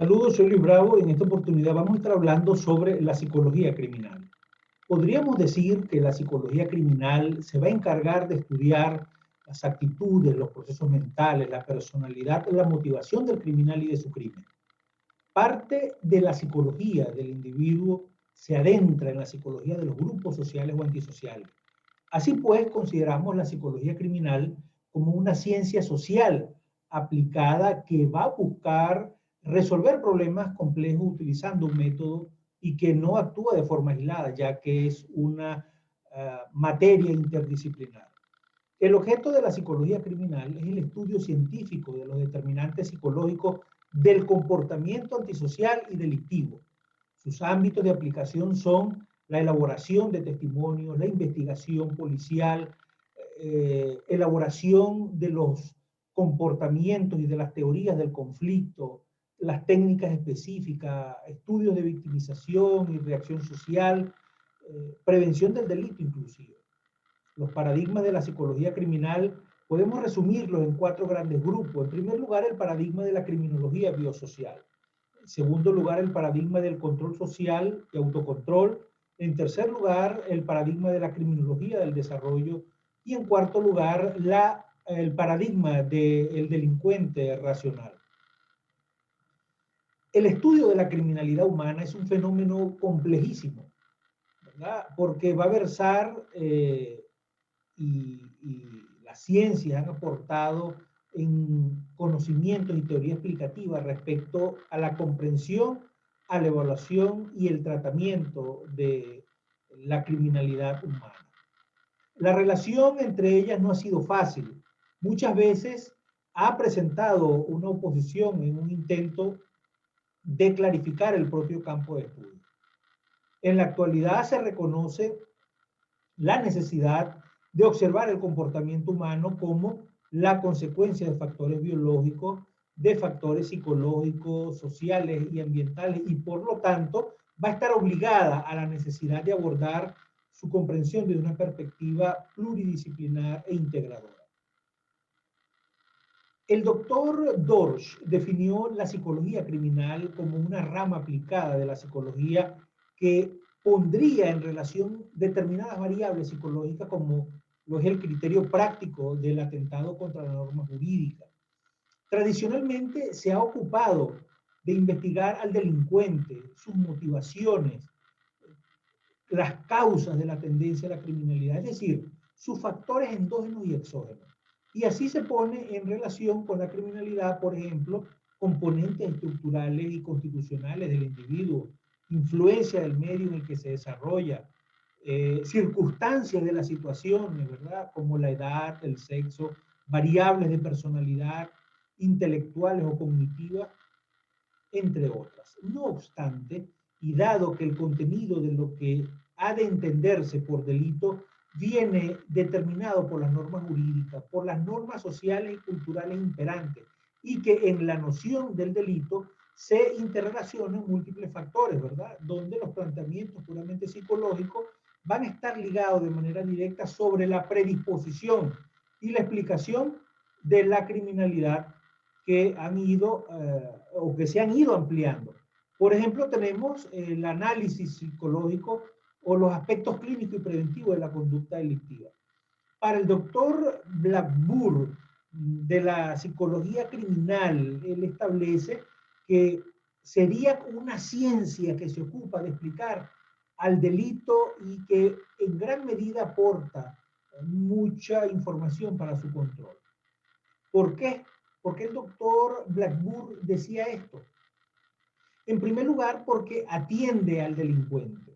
Saludos, soy Luis Bravo y en esta oportunidad vamos a estar hablando sobre la psicología criminal. Podríamos decir que la psicología criminal se va a encargar de estudiar las actitudes, los procesos mentales, la personalidad, la motivación del criminal y de su crimen. Parte de la psicología del individuo se adentra en la psicología de los grupos sociales o antisociales. Así pues, consideramos la psicología criminal como una ciencia social aplicada que va a buscar resolver problemas complejos utilizando un método y que no actúa de forma aislada, ya que es una materia interdisciplinar. El objeto de la psicología criminal es el estudio científico de los determinantes psicológicos del comportamiento antisocial y delictivo. Sus ámbitos de aplicación son la elaboración de testimonios, la investigación policial, elaboración de los comportamientos y de las teorías del conflicto, las técnicas específicas, estudios de victimización y reacción social, prevención del delito inclusive. Los paradigmas de la psicología criminal podemos resumirlos en cuatro grandes grupos. En primer lugar, el paradigma de la criminología biosocial. En segundo lugar, el paradigma del control social y autocontrol. En tercer lugar, el paradigma de la criminología del desarrollo. Y en cuarto lugar, el paradigma del delincuente racional. El estudio de la criminalidad humana es un fenómeno complejísimo, ¿verdad? Porque va a versar y las ciencias han aportado en conocimientos y teoría explicativa respecto a la comprensión, a la evaluación y el tratamiento de la criminalidad humana. La relación entre ellas no ha sido fácil. Muchas veces ha presentado una oposición en un intento de clarificar el propio campo de estudio. En la actualidad se reconoce la necesidad de observar el comportamiento humano como la consecuencia de factores biológicos, de factores psicológicos, sociales y ambientales, y por lo tanto va a estar obligada a la necesidad de abordar su comprensión desde una perspectiva pluridisciplinar e integradora. El doctor Dorsch definió la psicología criminal como una rama aplicada de la psicología que pondría en relación determinadas variables psicológicas como lo es el criterio práctico del atentado contra la norma jurídica. Tradicionalmente se ha ocupado de investigar al delincuente, sus motivaciones, las causas de la tendencia a la criminalidad, es decir, sus factores endógenos y exógenos. Y así se pone en relación con la criminalidad, por ejemplo, componentes estructurales y constitucionales del individuo, influencia del medio en el que se desarrolla, circunstancias de las situaciones, ¿verdad? Como la edad, el sexo, variables de personalidad, intelectuales o cognitivas, entre otras. No obstante, y dado que el contenido de lo que ha de entenderse por delito viene determinado por las normas jurídicas, por las normas sociales y culturales imperantes, y que en la noción del delito se interrelacionan múltiples factores, ¿verdad? Donde los planteamientos puramente psicológicos van a estar ligados de manera directa sobre la predisposición y la explicación de la criminalidad que han ido o que se han ido ampliando. Por ejemplo, tenemos el análisis psicológico o los aspectos clínicos y preventivos de la conducta delictiva. Para el doctor Blackburn de la psicología criminal, él establece que sería una ciencia que se ocupa de explicar al delito y que en gran medida aporta mucha información para su control. ¿Por qué? ¿Por qué el doctor Blackburn decía esto? En primer lugar, porque atiende al delincuente,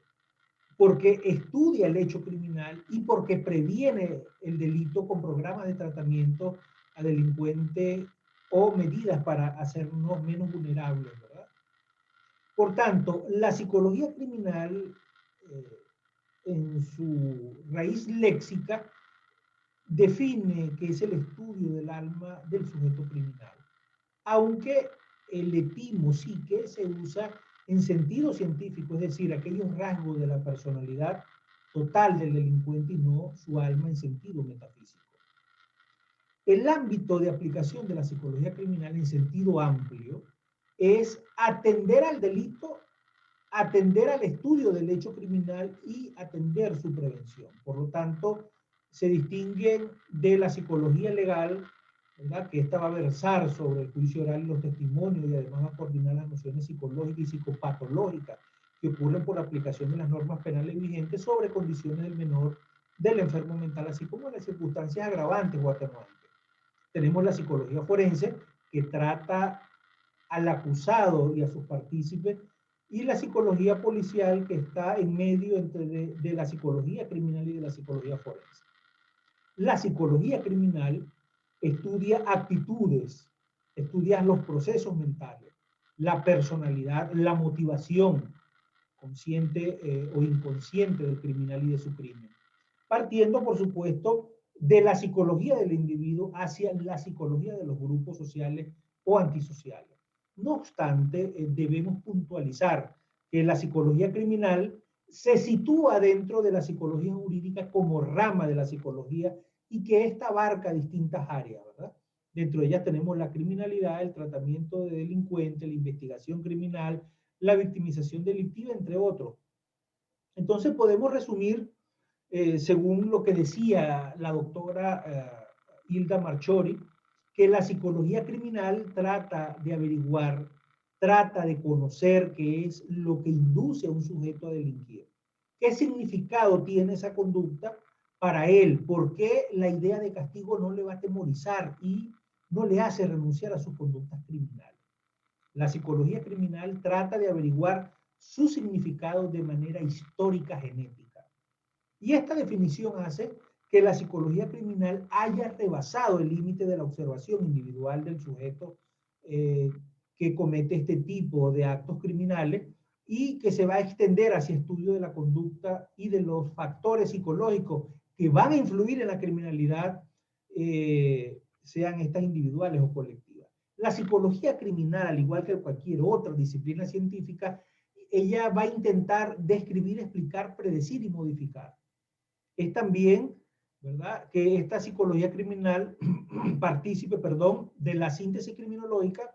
porque estudia el hecho criminal y porque previene el delito con programas de tratamiento a delincuentes o medidas para hacernos menos vulnerables, ¿verdad? Por tanto, la psicología criminal, en su raíz léxica, define que es el estudio del alma del sujeto criminal. Aunque el etimo psique se usa en sentido científico, es decir, aquellos rasgos de la personalidad total del delincuente y no su alma en sentido metafísico. El ámbito de aplicación de la psicología criminal en sentido amplio es atender al delito, atender al estudio del hecho criminal y atender su prevención. Por lo tanto, se distinguen de la psicología legal, ¿verdad?, que esta va a versar sobre el juicio oral y los testimonios y además va a coordinar las nociones psicológicas y psicopatológicas que ocurren por aplicación de las normas penales vigentes sobre condiciones del menor, del enfermo mental, así como las circunstancias agravantes o atenuantes. Tenemos la psicología forense, que trata al acusado y a sus partícipes, y la psicología policial, que está en medio entre de la psicología criminal y de la psicología forense. La psicología criminal estudia actitudes, estudia los procesos mentales, la personalidad, la motivación consciente o inconsciente del criminal y de su crimen. Partiendo, por supuesto, de la psicología del individuo hacia la psicología de los grupos sociales o antisociales. No obstante, debemos puntualizar que la psicología criminal se sitúa dentro de la psicología jurídica como rama de la psicología y que esta abarca distintas áreas, ¿verdad? Dentro de ellas tenemos la criminalidad, el tratamiento de delincuentes, la investigación criminal, la victimización delictiva, entre otros. Entonces podemos resumir, según lo que decía la doctora Hilda Marchori, que la psicología criminal trata de averiguar, trata de conocer qué es lo que induce a un sujeto a delinquir. ¿Qué significado tiene esa conducta para él? ¿Por qué la idea de castigo no le va a atemorizar y no le hace renunciar a sus conductas criminales? La psicología criminal trata de averiguar su significado de manera histórica genética. Y esta definición hace que la psicología criminal haya rebasado el límite de la observación individual del sujeto eh, que comete este tipo de actos criminales y que se va a extender hacia estudio de la conducta y de los factores psicológicos que van a influir en la criminalidad, sean estas individuales o colectivas. La psicología criminal, al igual que cualquier otra disciplina científica, ella va a intentar describir, explicar, predecir y modificar. Es también, ¿verdad?, que esta psicología criminal partícipe, perdón, de la síntesis criminológica,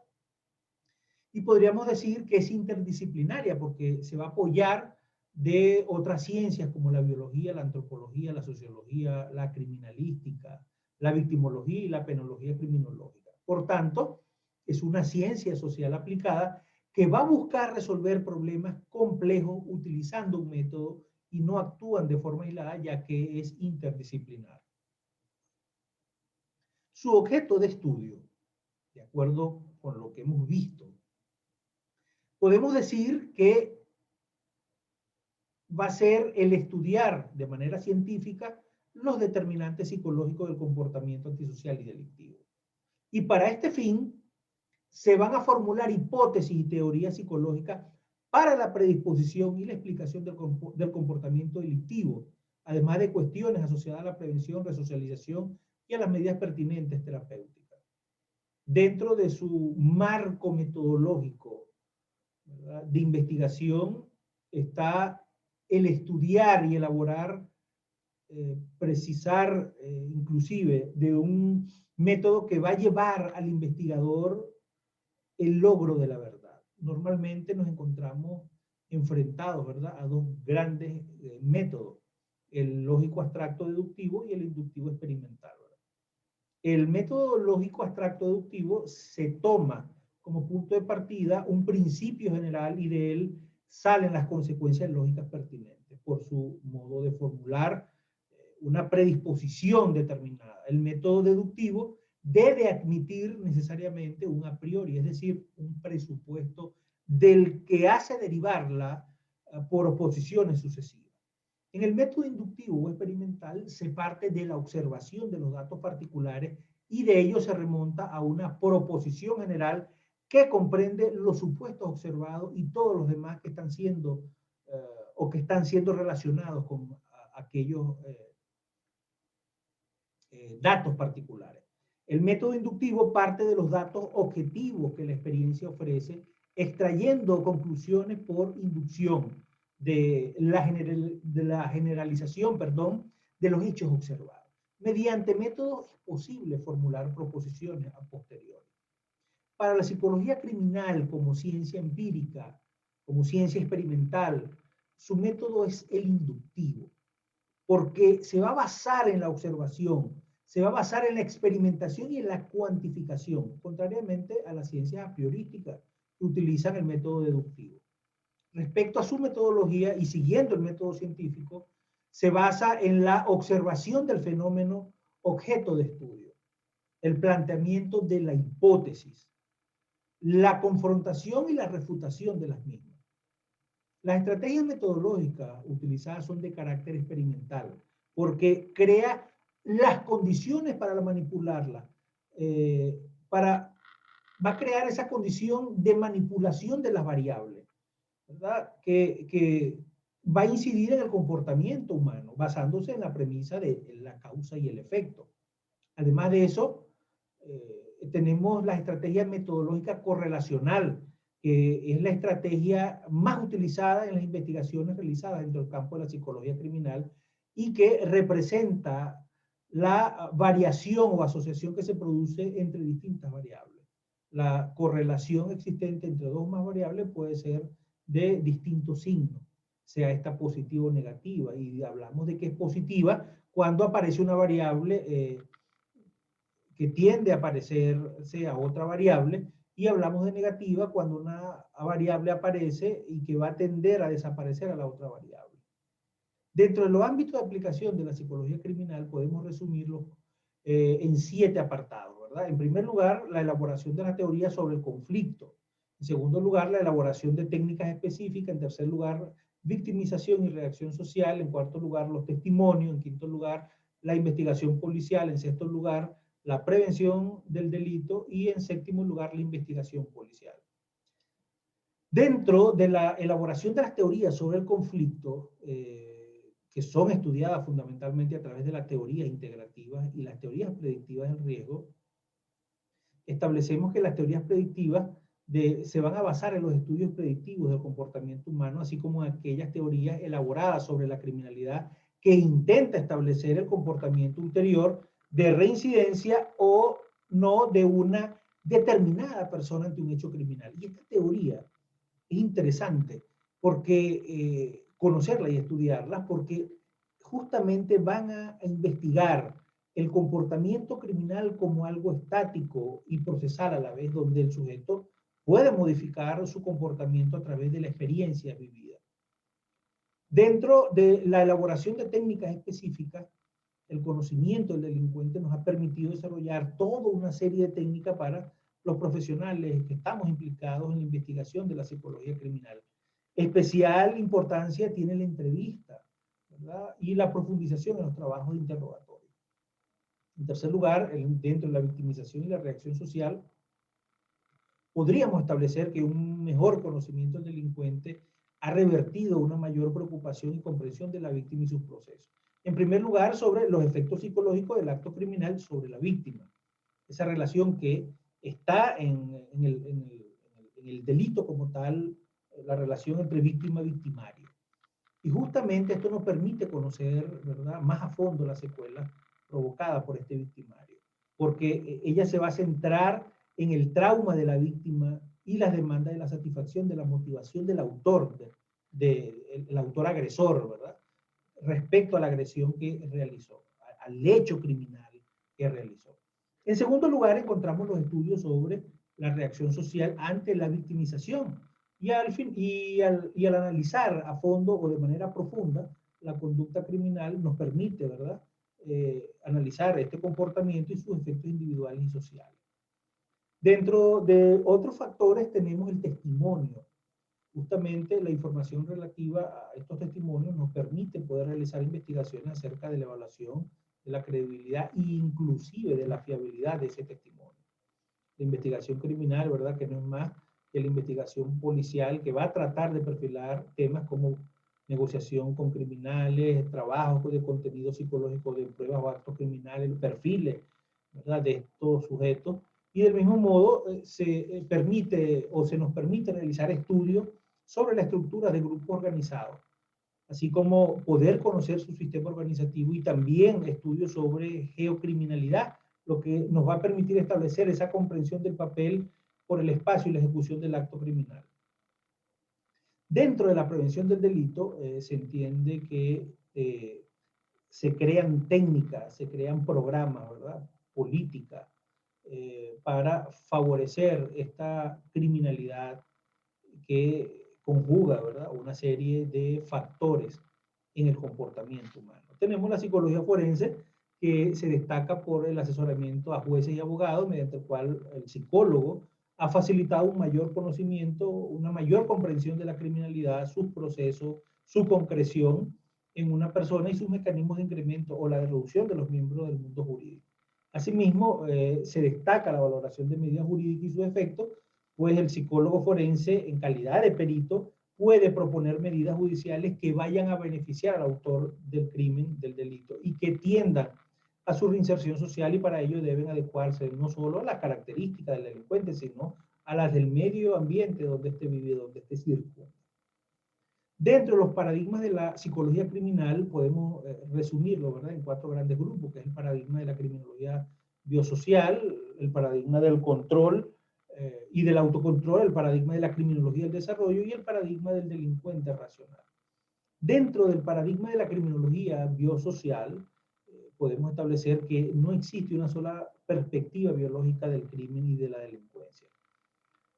y podríamos decir que es interdisciplinaria porque se va a apoyar de otras ciencias como la biología, la antropología, la sociología, la criminalística, la victimología y la penología criminológica. Por tanto, es una ciencia social aplicada que va a buscar resolver problemas complejos utilizando un método y no actúan de forma aislada, ya que es interdisciplinar. Su objeto de estudio, de acuerdo con lo que hemos visto, podemos decir que va a ser el estudiar de manera científica los determinantes psicológicos del comportamiento antisocial y delictivo. Y para este fin, se van a formular hipótesis y teorías psicológicas para la predisposición y la explicación del comportamiento delictivo, además de cuestiones asociadas a la prevención, resocialización y a las medidas pertinentes terapéuticas. Dentro de su marco metodológico, ¿verdad?, de investigación está el estudiar y elaborar, precisar inclusive de un método que va a llevar al investigador el logro de la verdad. Normalmente nos encontramos enfrentados, ¿verdad?, a dos grandes métodos, el lógico abstracto deductivo y el inductivo experimental, ¿verdad? El método lógico abstracto deductivo se toma como punto de partida un principio general y de él salen las consecuencias lógicas pertinentes por su modo de formular una predisposición determinada. El método deductivo debe admitir necesariamente un a priori, es decir, un presupuesto del que hace derivarla por oposiciones sucesivas. En el método inductivo o experimental se parte de la observación de los datos particulares y de ello se remonta a una proposición general que comprende los supuestos observados y todos los demás que están siendo o que están siendo relacionados con aquellos datos particulares. El método inductivo parte de los datos objetivos que la experiencia ofrece, extrayendo conclusiones por inducción de la generalización, perdón, de los hechos observados. Mediante métodos es posible formular proposiciones a posteriori. para la psicología criminal como ciencia empírica, como ciencia experimental, su método es el inductivo, porque se va a basar en la observación, se va a basar en la experimentación y en la cuantificación, contrariamente a las ciencias a priorísticas que utilizan el método deductivo. Respecto a su metodología y siguiendo el método científico, se basa en la observación del fenómeno objeto de estudio, el planteamiento de la hipótesis, la confrontación y la refutación de las mismas. Las estrategias metodológicas utilizadas son de carácter experimental, porque crea las condiciones para manipularla, va a crear esa condición de manipulación de las variables, ¿verdad? Que va a incidir en el comportamiento humano, basándose en la premisa de la causa y el efecto. Además de eso, tenemos la estrategia metodológica correlacional, que es la estrategia más utilizada en las investigaciones realizadas dentro del campo de la psicología criminal y que representa la variación o asociación que se produce entre distintas variables. La correlación existente entre dos o más variables puede ser de distintos signos, sea esta positiva o negativa, y hablamos de que es positiva cuando aparece una variable que tiende a parecerse a otra variable, y hablamos de negativa cuando una variable aparece y que va a tender a desaparecer a la otra variable. Dentro de los ámbitos de aplicación de la psicología criminal podemos resumirlo en 7 apartados, ¿verdad? En primer lugar, la elaboración de la teoría sobre el conflicto. En segundo lugar, la elaboración de técnicas específicas. En tercer lugar, victimización y reacción social. En cuarto lugar, los testimonios. En quinto lugar, la investigación policial. En sexto lugar, la prevención del delito. Y en séptimo lugar, la investigación policial. Dentro de la elaboración de las teorías sobre el conflicto, que son estudiadas fundamentalmente a través de las teorías integrativas y las teorías predictivas del riesgo, establecemos que las teorías predictivas se van a basar en los estudios predictivos del comportamiento humano, así como en aquellas teorías elaboradas sobre la criminalidad que intenta establecer el comportamiento ulterior de reincidencia o no de una determinada persona ante un hecho criminal. Y esta teoría es interesante porque conocerla y estudiarla, porque justamente van a investigar el comportamiento criminal como algo estático y procesal a la vez, donde el sujeto puede modificar su comportamiento a través de la experiencia vivida. Dentro de la elaboración de técnicas específicas, el conocimiento del delincuente nos ha permitido desarrollar toda una serie de técnicas para los profesionales que estamos implicados en la investigación de la psicología criminal. Especial importancia tiene la entrevista, ¿verdad? Y la profundización en los trabajos de interrogatorio. En tercer lugar, dentro de la victimización y la reacción social, podríamos establecer que un mejor conocimiento del delincuente ha revertido una mayor preocupación y comprensión de la víctima y sus procesos. En primer lugar, sobre los efectos psicológicos del acto criminal sobre la víctima. Esa relación que está en el delito como tal, la relación entre víctima y victimario. Y justamente esto nos permite conocer, ¿verdad?, más a fondo las secuelas provocadas por este victimario, porque ella se va a centrar en el trauma de la víctima y las demandas de la satisfacción de la motivación del autor, el autor agresor, ¿verdad?, respecto a la agresión que realizó, al hecho criminal que realizó. En segundo lugar, encontramos los estudios sobre la reacción social ante la victimización, y al analizar a fondo o de manera profunda la conducta criminal nos permite, ¿verdad?, analizar este comportamiento y sus efectos individuales y sociales. Dentro de otros factores tenemos el testimonio. Justamente la información relativa a estos testimonios nos permite poder realizar investigaciones acerca de la evaluación de la credibilidad e inclusive de la fiabilidad de ese testimonio. La investigación criminal, ¿verdad?, que no es más que la investigación policial, que va a tratar de perfilar temas como negociación con criminales, trabajos de contenido psicológico de pruebas o actos criminales, perfiles, ¿verdad?, de estos sujetos. Y del mismo modo se permite o se nos permite realizar estudios sobre la estructura de grupos organizados, así como poder conocer su sistema organizativo, y también estudios sobre geocriminalidad, lo que nos va a permitir establecer esa comprensión del papel por el espacio y la ejecución del acto criminal. Dentro de la prevención del delito se entiende que se crean técnicas, se crean programas, ¿verdad? Políticas para favorecer esta criminalidad que conjuga, ¿verdad? Una serie de factores en el comportamiento humano. Tenemos la psicología forense, que se destaca por el asesoramiento a jueces y abogados, mediante el cual el psicólogo ha facilitado un mayor conocimiento, una mayor comprensión de la criminalidad, sus procesos, su concreción en una persona y sus mecanismos de incremento o la de reducción de los miembros del mundo jurídico. Asimismo, se destaca la valoración de medidas jurídicas y sus efectos, pues el psicólogo forense, en calidad de perito, puede proponer medidas judiciales que vayan a beneficiar al autor del crimen, del delito, y que tiendan a su reinserción social, y para ello deben adecuarse no solo a las características del delincuente, sino a las del medio ambiente donde éste vive, donde éste circula. Dentro de los paradigmas de la psicología criminal podemos resumirlo, ¿verdad?, en 4 grandes grupos, que es el paradigma de la criminología biosocial, el paradigma del control y del autocontrol, el paradigma de la criminología del desarrollo y el paradigma del delincuente racional. Dentro del paradigma de la criminología biosocial, podemos establecer que no existe una sola perspectiva biológica del crimen y de la delincuencia.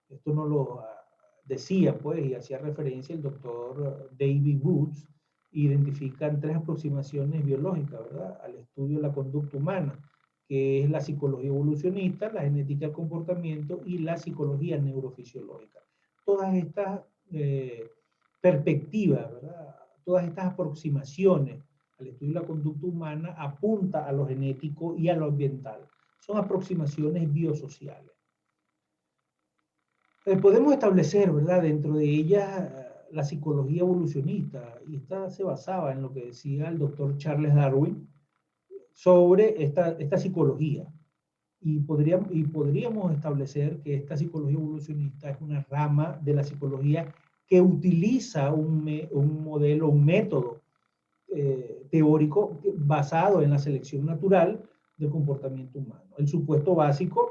Esto nos lo decía, pues, y hacía referencia el doctor David Woods, identifican 3 aproximaciones biológicas, ¿verdad?, al estudio de la conducta humana, que es la psicología evolucionista, la genética del comportamiento y la psicología neurofisiológica. Todas estas perspectivas, ¿verdad?, todas estas aproximaciones al estudio de la conducta humana apunta a lo genético y a lo ambiental. Son aproximaciones biosociales. Podemos establecer, ¿verdad?, dentro de ellas la psicología evolucionista, y esta se basaba en lo que decía el doctor Charles Darwin sobre esta psicología. Y podríamos establecer que esta psicología evolucionista es una rama de la psicología que utiliza un modelo, un método teórico basado en la selección natural del comportamiento humano. El supuesto básico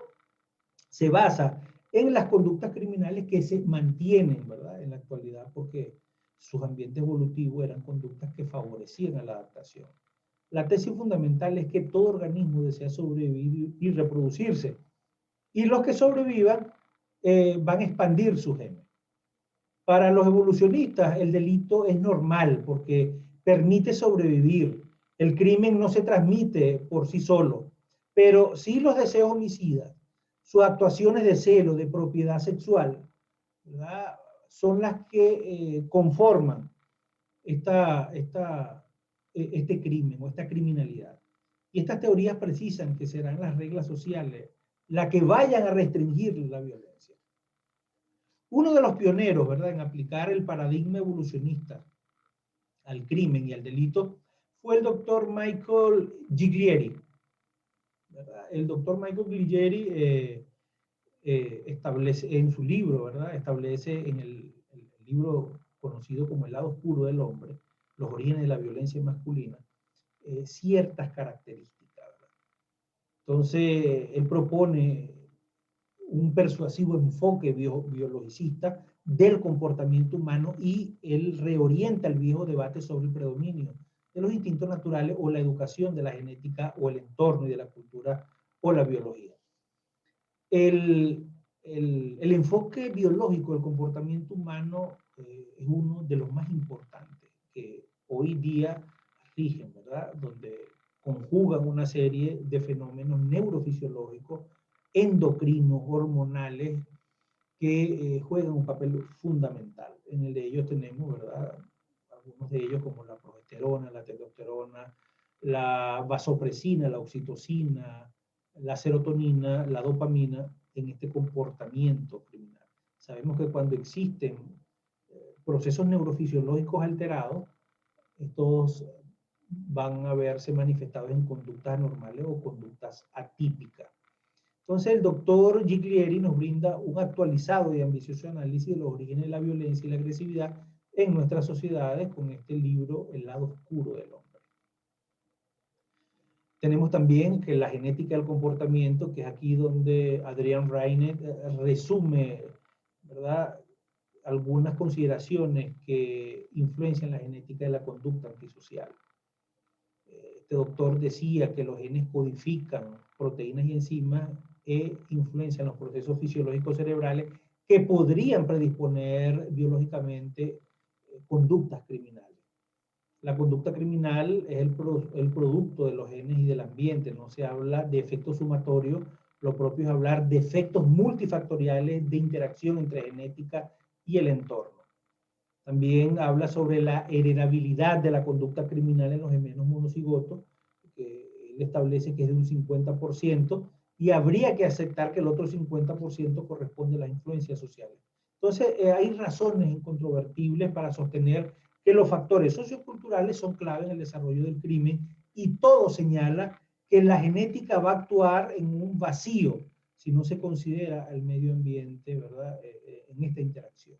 se basa en las conductas criminales que se mantienen, ¿verdad?, en la actualidad, porque sus ambientes evolutivos eran conductas que favorecían a la adaptación. La tesis fundamental es que todo organismo desea sobrevivir y reproducirse, y los que sobrevivan van a expandir su genes. Para los evolucionistas, el delito es normal porque permite sobrevivir. El crimen no se transmite por sí solo, pero sí los deseos homicidas, sus actuaciones de celo, de propiedad sexual, ¿verdad?, son las que conforman este crimen o esta criminalidad. Y estas teorías precisan que serán las reglas sociales las que vayan a restringir la violencia. Uno de los pioneros, ¿verdad?, en aplicar el paradigma evolucionista al crimen y al delito fue el doctor Michael Giglieri, ¿verdad? El doctor Michael Giglieri establece en su libro, ¿verdad?, establece en el libro conocido como El lado oscuro del hombre, los orígenes de la violencia masculina, ciertas características, ¿verdad? Entonces, él propone un persuasivo enfoque biologicista del comportamiento humano, y él reorienta el viejo debate sobre el predominio de los instintos naturales o la educación de la genética o el entorno y de la cultura o la biología. El enfoque biológico del comportamiento humano es uno de los más importantes que hoy día rigen, ¿verdad?, donde conjugan una serie de fenómenos neurofisiológicos, endocrinos, hormonales, que juegan un papel fundamental. En el de ellos tenemos, ¿verdad?, algunos de ellos como la progesterona, la testosterona, la vasopresina, la oxitocina, la serotonina, la dopamina en este comportamiento criminal. Sabemos que cuando existen procesos neurofisiológicos alterados, estos van a verse manifestados en conductas anormales o conductas atípicas. Entonces, el doctor Giglieri nos brinda un actualizado y ambicioso análisis de los orígenes de la violencia y la agresividad en nuestras sociedades con este libro, El lado oscuro del hombre. Tenemos también que la genética del comportamiento, que es aquí donde Adrian Reinert resume, ¿verdad?, algunas consideraciones que influencian la genética de la conducta antisocial. Este doctor decía que los genes codifican proteínas y enzimas e influencian los procesos fisiológicos cerebrales que podrían predisponer biológicamente conductas criminales. La conducta criminal es el producto de los genes y del ambiente, no se habla de efectos sumatorios, lo propio es hablar de efectos multifactoriales de interacción entre genética y el entorno. También habla sobre la heredabilidad de la conducta criminal en los gemelos monocigotos, que él establece que es de un 50%, y habría que aceptar que el otro 50% corresponde a las influencias sociales. Entonces, hay razones incontrovertibles para sostener que los factores socioculturales son clave en el desarrollo del crimen, y todo señala que la genética va a actuar en un vacío si no se considera el medio ambiente, ¿verdad?, en esta interacción.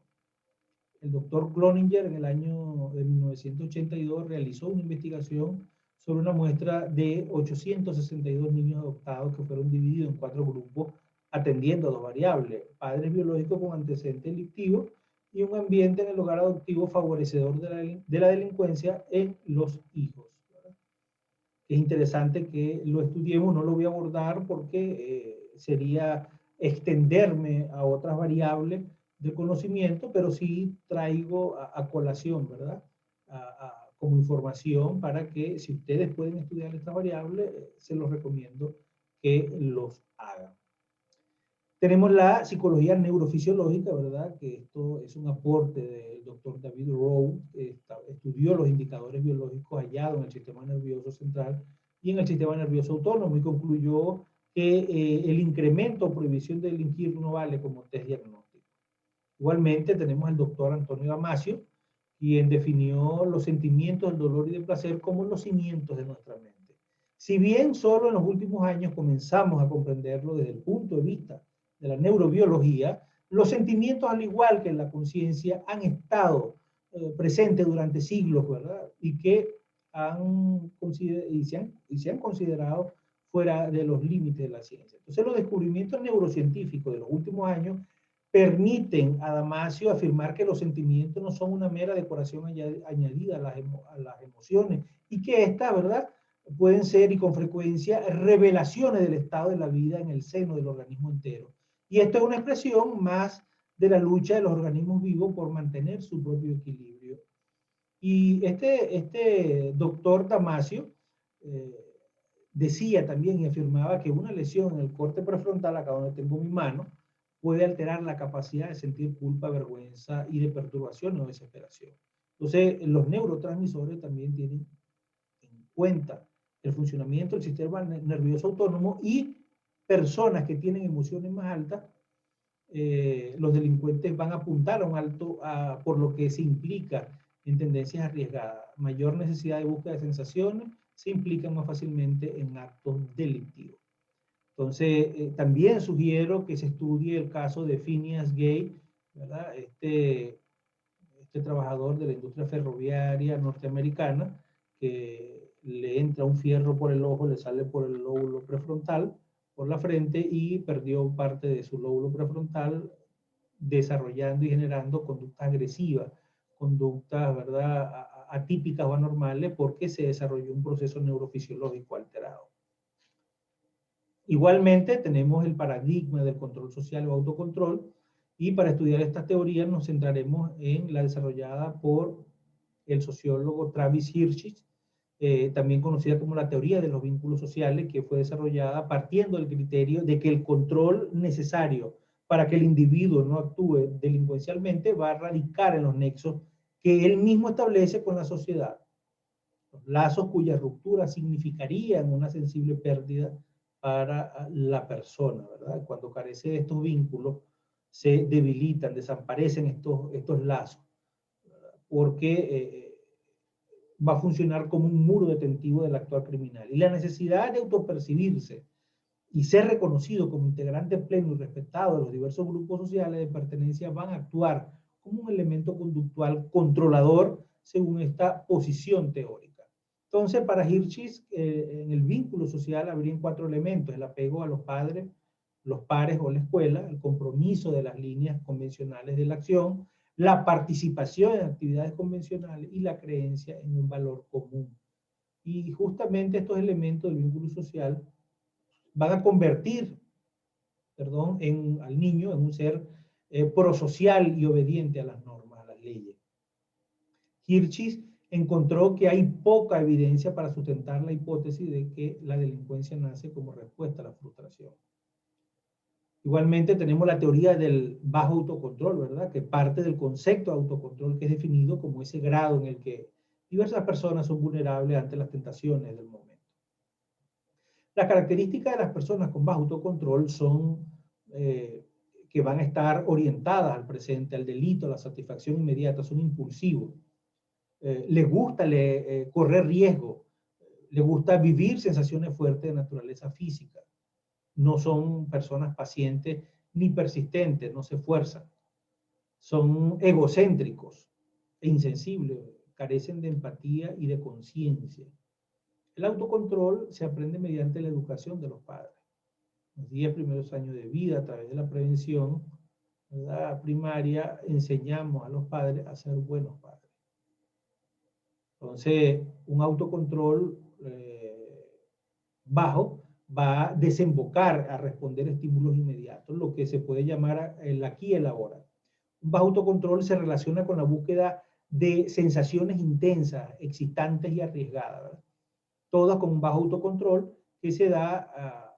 El doctor Cloninger en el año de 1982 realizó una investigación sobre una muestra de 862 niños adoptados que fueron divididos en 4 grupos atendiendo a 2 variables: padres biológicos con antecedentes delictivos y un ambiente en el hogar adoptivo favorecedor de la delincuencia en los hijos. Es interesante que lo estudiemos, no lo voy a abordar porque sería extenderme a otras variables de conocimiento, pero sí traigo a colación, ¿verdad?, como información para que si ustedes pueden estudiar esta variable, se los recomiendo que los hagan. Tenemos la psicología neurofisiológica, ¿verdad?, que esto es un aporte del doctor David Rowe, que estudió los indicadores biológicos hallados en el sistema nervioso central y en el sistema nervioso autónomo, y concluyó que el incremento o prohibición de delinquir no vale como test diagnóstico. Igualmente tenemos al doctor Antonio Damasio, quien definió los sentimientos del dolor y del placer como los cimientos de nuestra mente. Si bien solo en los últimos años comenzamos a comprenderlo desde el punto de vista de la neurobiología, los sentimientos, al igual que la conciencia, han estado presentes durante siglos, ¿verdad?, y que se han considerado fuera de los límites de la ciencia. Entonces, los descubrimientos neurocientíficos de los últimos años permiten a Damasio afirmar que los sentimientos no son una mera decoración añadida a las emociones, y que estas, ¿verdad?, pueden ser, y con frecuencia, revelaciones del estado de la vida en el seno del organismo entero. Y esto es una expresión más de la lucha de los organismos vivos por mantener su propio equilibrio. Y este doctor Damasio decía también y afirmaba que una lesión en el corte prefrontal, acá donde tengo mi mano, puede alterar la capacidad de sentir culpa, vergüenza y de perturbación o desesperación. Entonces, los neurotransmisores también tienen en cuenta el funcionamiento del sistema nervioso autónomo, y personas que tienen emociones más altas, los delincuentes van a apuntar a un alto por lo que se implica en tendencias arriesgadas. Mayor necesidad de búsqueda de sensaciones se implica más fácilmente en actos delictivos. Entonces, también sugiero que se estudie el caso de Phineas Gage, ¿verdad?, este trabajador de la industria ferroviaria norteamericana, que le entra un fierro por el ojo, le sale por el lóbulo prefrontal, por la frente, y perdió parte de su lóbulo prefrontal, desarrollando y generando conductas agresivas, conductas, ¿verdad?, atípicas o anormales, porque se desarrolló un proceso neurofisiológico alterado. Igualmente tenemos el paradigma del control social o autocontrol, y para estudiar esta teoría nos centraremos en la desarrollada por el sociólogo Travis Hirschi, también conocida como la teoría de los vínculos sociales, que fue desarrollada partiendo del criterio de que el control necesario para que el individuo no actúe delincuencialmente va a radicar en los nexos que él mismo establece con la sociedad. Los lazos cuya ruptura significarían una sensible pérdida para la persona, ¿verdad? Cuando carece de estos vínculos, se debilitan, desaparecen estos lazos, ¿verdad?, porque va a funcionar como un muro detentivo del actuar criminal. Y la necesidad de autopercibirse y ser reconocido como integrante pleno y respetado de los diversos grupos sociales de pertenencia van a actuar como un elemento conductual controlador según esta posición teórica. Entonces, para Hirschis, en el vínculo social habrían 4 elementos: el apego a los padres, los pares o la escuela, el compromiso de las líneas convencionales de la acción, la participación en actividades convencionales y la creencia en un valor común. Y justamente estos elementos del vínculo social van a convertir, perdón, al niño en un ser prosocial y obediente a las normas, a las leyes. Hirschis encontró que hay poca evidencia para sustentar la hipótesis de que la delincuencia nace como respuesta a la frustración. Igualmente tenemos la teoría del bajo autocontrol, ¿verdad? Que parte del concepto de autocontrol, que es definido como ese grado en el que diversas personas son vulnerables ante las tentaciones del momento. Las características de las personas con bajo autocontrol son que van a estar orientadas al presente, al delito, a la satisfacción inmediata, son impulsivos. Les gusta correr riesgo, les gusta vivir sensaciones fuertes de naturaleza física. No son personas pacientes ni persistentes, no se esfuerzan. Son egocéntricos e insensibles, carecen de empatía y de conciencia. El autocontrol se aprende mediante la educación de los padres. Los 10 primeros años de vida, a través de la prevención, ¿verdad?, primaria, enseñamos a los padres a ser buenos padres. Entonces, un autocontrol bajo va a desembocar a responder estímulos inmediatos, lo que se puede llamar el aquí y el ahora. Un bajo autocontrol se relaciona con la búsqueda de sensaciones intensas, excitantes y arriesgadas, ¿verdad? Todas con un bajo autocontrol que se da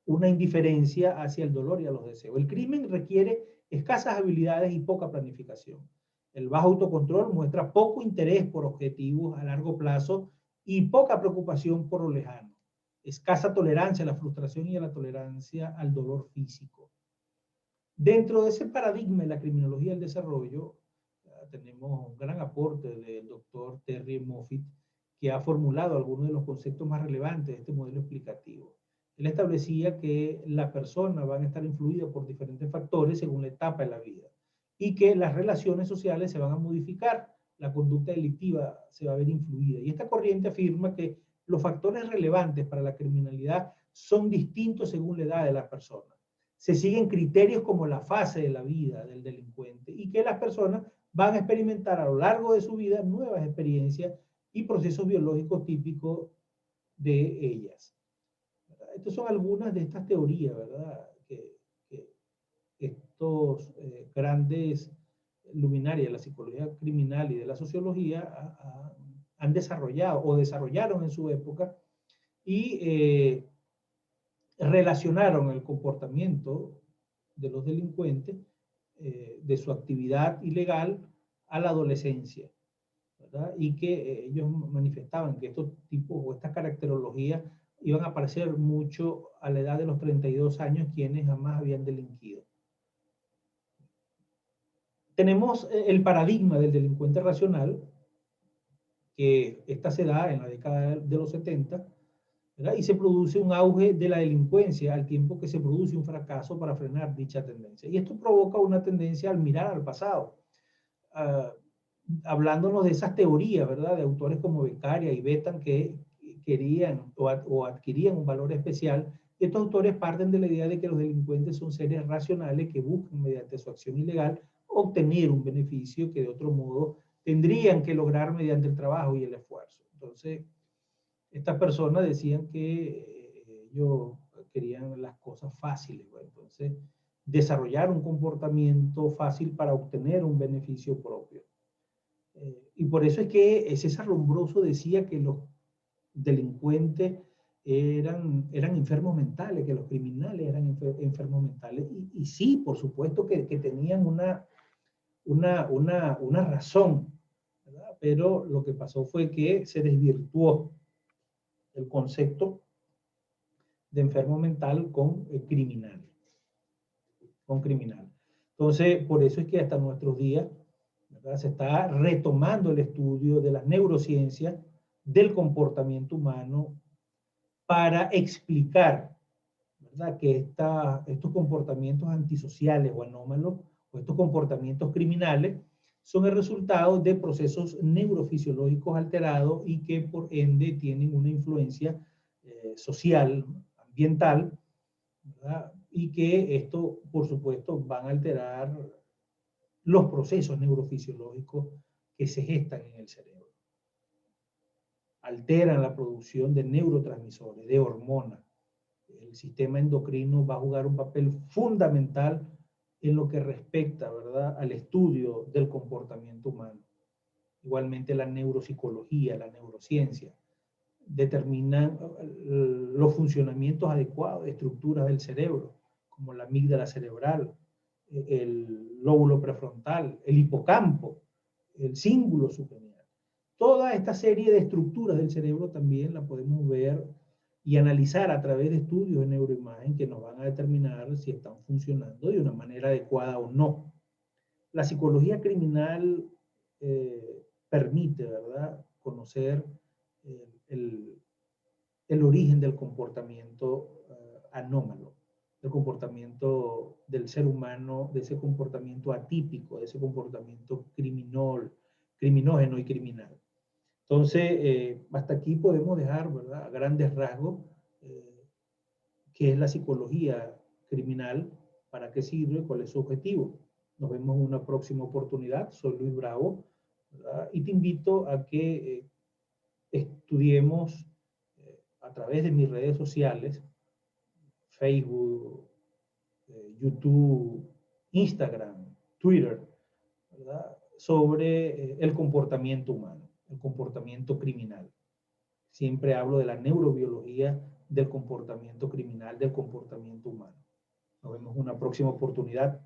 una indiferencia hacia el dolor y a los deseos. El crimen requiere escasas habilidades y poca planificación. El bajo autocontrol muestra poco interés por objetivos a largo plazo y poca preocupación por lo lejano. Escasa tolerancia a la frustración y a la tolerancia al dolor físico. Dentro de ese paradigma de la criminología del desarrollo, tenemos un gran aporte del doctor Terry Moffitt, que ha formulado algunos de los conceptos más relevantes de este modelo explicativo. Él establecía que la persona va a estar influida por diferentes factores según la etapa de la vida y que las relaciones sociales se van a modificar, la conducta delictiva se va a ver influida. Y esta corriente afirma que los factores relevantes para la criminalidad son distintos según la edad de la persona. Se siguen criterios como la fase de la vida del delincuente y que las personas van a experimentar a lo largo de su vida nuevas experiencias y procesos biológicos típicos de ellas. Estas son algunas de estas teorías, ¿verdad?, que estos grandes luminarias de la psicología criminal y de la sociología han desarrollado o desarrollaron en su época y relacionaron el comportamiento de los delincuentes, de su actividad ilegal, a la adolescencia, ¿verdad? Y que ellos manifestaban que estos tipos o estas caracterologías iban a aparecer mucho a la edad de los 32 años, quienes jamás habían delinquido. Tenemos el paradigma del delincuente racional, que esta se da en la década de los 70, ¿verdad? Y se produce un auge de la delincuencia al tiempo que se produce un fracaso para frenar dicha tendencia. Y esto provoca una tendencia al mirar al pasado, hablándonos de esas teorías, ¿verdad?, de autores como Beccaria y Betan, que querían o adquirían un valor especial. Y estos autores parten de la idea de que los delincuentes son seres racionales que buscan mediante su acción ilegal obtener un beneficio que de otro modo tendrían que lograr mediante el trabajo y el esfuerzo. Entonces, estas personas decían que ellos querían las cosas fáciles, ¿no? Entonces, desarrollar un comportamiento fácil para obtener un beneficio propio. Y por eso es que César Lombroso decía que los delincuentes eran enfermos mentales, que los criminales eran enfermos mentales. Y sí, por supuesto que tenían una razón, ¿verdad? Pero lo que pasó fue que se desvirtuó el concepto de enfermo mental con criminal. Entonces, por eso es que hasta nuestros días, ¿verdad?, se está retomando el estudio de las neurociencias del comportamiento humano para explicar, ¿verdad?, que estos comportamientos antisociales o anómalos, o estos comportamientos criminales, son el resultado de procesos neurofisiológicos alterados y que por ende tienen una influencia social, ambiental, ¿verdad? Y que esto, por supuesto, van a alterar los procesos neurofisiológicos que se gestan en el cerebro. Alteran la producción de neurotransmisores, de hormonas. El sistema endocrino va a jugar un papel fundamental en lo que respecta, ¿verdad?, al estudio del comportamiento humano. Igualmente la neuropsicología, la neurociencia, determinan los funcionamientos adecuados de estructuras del cerebro, como la amígdala cerebral, el lóbulo prefrontal, el hipocampo, el cíngulo supranuclear. Toda esta serie de estructuras del cerebro también la podemos ver y analizar a través de estudios de neuroimagen que nos van a determinar si están funcionando de una manera adecuada o no. La psicología criminal permite, ¿verdad?, conocer el origen del comportamiento anómalo, del comportamiento del ser humano, de ese comportamiento atípico, de ese comportamiento criminógeno y criminal. Entonces, hasta aquí podemos dejar, ¿verdad?, a grandes rasgos qué es la psicología criminal, para qué sirve, cuál es su objetivo. Nos vemos en una próxima oportunidad. Soy Luis Bravo, ¿verdad?, y te invito a que estudiemos a través de mis redes sociales, Facebook, YouTube, Instagram, Twitter, ¿verdad?, sobre el comportamiento humano, el comportamiento criminal. Siempre hablo de la neurobiología del comportamiento criminal, del comportamiento humano. Nos vemos en una próxima oportunidad.